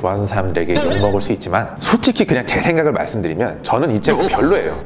좋아하는 사람들에게 욕먹을 수 있지만 솔직히 그냥 제 생각을 말씀드리면 저는 이 책 별로예요.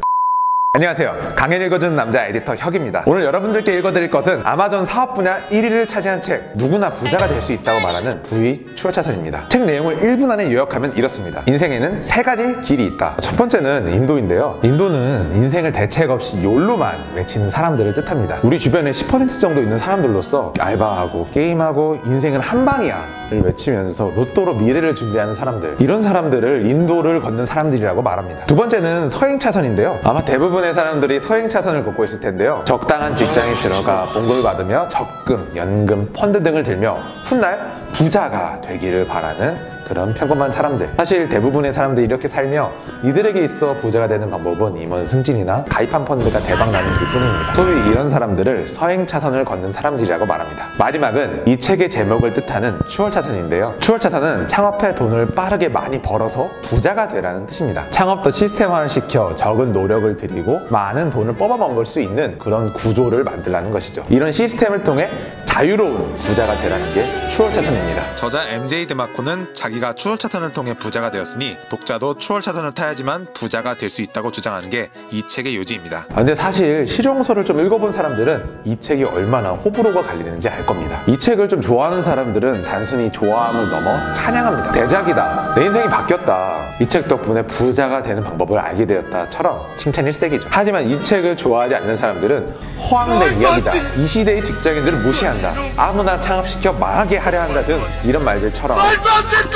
안녕하세요. 강연 읽어주는 남자 에디터 혁입니다. 오늘 여러분들께 읽어드릴 것은 아마존 사업 분야 1위를 차지한 책 누구나 부자가 될 수 있다고 말하는 부의 추월차선입니다. 책 내용을 1분 안에 요약하면 이렇습니다. 인생에는 3가지 길이 있다. 첫 번째는 인도인데요. 인도는 인생을 대책 없이 욜로만 외치는 사람들을 뜻합니다. 우리 주변에 10% 정도 있는 사람들로서 알바하고 게임하고 인생은 한방이야 를 외치면서 로또로 미래를 준비하는 사람들, 이런 사람들을 인도를 걷는 사람들이라고 말합니다. 두 번째는 서행차선인데요. 아마 대부분의 사람들이 서행차선을 걷고 있을 텐데요. 적당한 직장에 들어가 봉급을 받으며 적금, 연금, 펀드 등을 들며 훗날 부자가 되기를 바라는 그런 평범한 사람들. 사실 대부분의 사람들이 이렇게 살며 이들에게 있어 부자가 되는 방법은 임원 승진이나 가입한 펀드가 대박나는 것뿐입니다. 소위 이런 사람들을 서행차선을 걷는 사람들이라고 말합니다. 마지막은 이 책의 제목을 뜻하는 추월차선인데요. 추월차선은 창업해 돈을 빠르게 많이 벌어서 부자가 되라는 뜻입니다. 창업도 시스템화를 시켜 적은 노력을 들이고 많은 돈을 뽑아먹을 수 있는 그런 구조를 만들라는 것이죠. 이런 시스템을 통해 자유로운 부자가 되라는 게 추월차선입니다. 저자 MJ 드마코는 자기가 추월차선을 통해 부자가 되었으니 독자도 추월차선을 타야지만 부자가 될 수 있다고 주장하는 게 이 책의 요지입니다. 근데 사실 실용서를 좀 읽어본 사람들은 이 책이 얼마나 호불호가 갈리는지 알 겁니다. 이 책을 좀 좋아하는 사람들은 단순히 좋아함을 넘어 찬양합니다. 대작이다, 내 인생이 바뀌었다, 이 책 덕분에 부자가 되는 방법을 알게 되었다처럼 칭찬 일색이죠. 하지만 이 책을 좋아하지 않는 사람들은 허황된 이야기다, 이 시대의 직장인들을 무시한다, 아무나 창업시켜 망하게 하려 한다 등 이런 말들처럼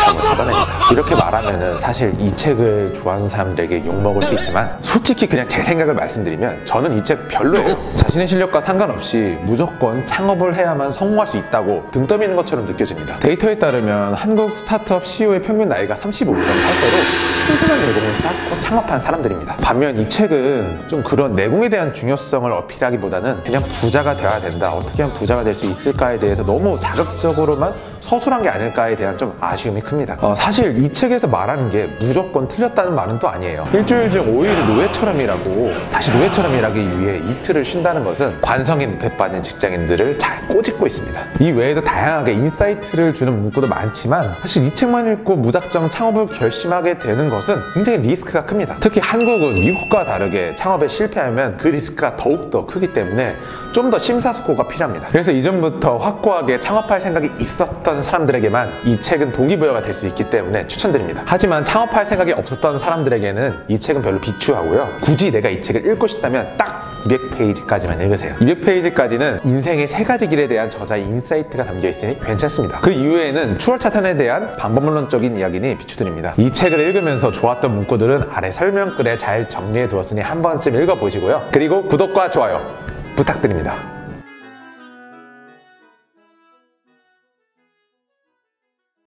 걷어냅니다. 이렇게 말하면은 사실 이 책을 좋아하는 사람들에게 욕먹을 수 있지만 솔직히 그냥 제 생각을 말씀드리면 저는 이 책 별로예요. 자신의 실력과 상관없이 무조건 창업을 해야만 성공할 수 있다고 등 떠미는 것처럼 느껴집니다. 데이터에 따르면 한국 스타트업 CEO의 평균 나이가 35.8세로 충분한 내공을 쌓고 창업한 사람들입니다. 반면 이 책은 좀 그런 내공에 대한 중요성을 어필하기보다는 그냥 부자가 되어야 된다, 어떻게 하면 부자가 될 수 있을까에 대해서 너무 자극적으로만 서술한 게 아닐까에 대한 좀 아쉬움이 큽니다. 사실 이 책에서 말하는 게 무조건 틀렸다는 말은 또 아니에요. 일주일 중 5일을 노예처럼이라고 다시 노예처럼이라기 위해 이틀을 쉰다는 것은 관성에 늪에빠진 직장인들을 잘 꼬집고 있습니다. 이 외에도 다양하게 인사이트를 주는 문구도 많지만 사실 이 책만 읽고 무작정 창업을 결심하게 되는 것은 굉장히 리스크가 큽니다. 특히 한국은 미국과 다르게 창업에 실패하면 그 리스크가 더욱더 크기 때문에 좀 더 심사숙고가 필요합니다. 그래서 이전부터 확고하게 창업할 생각이 있었던 사람들에게만 이 책은 동기부여가 될 수 있기 때문에 추천드립니다. 하지만 창업할 생각이 없었던 사람들에게는 이 책은 별로 비추하고요. 굳이 내가 이 책을 읽고 싶다면 딱 200페이지까지만 읽으세요. 200페이지까지는 인생의 3가지 길에 대한 저자의 인사이트가 담겨 있으니 괜찮습니다. 그 이후에는 추월차선에 대한 방법론적인 이야기니 비추드립니다. 이 책을 읽으면서 좋았던 문구들은 아래 설명글에 잘 정리해 두었으니 한 번쯤 읽어보시고요. 그리고 구독과 좋아요 부탁드립니다.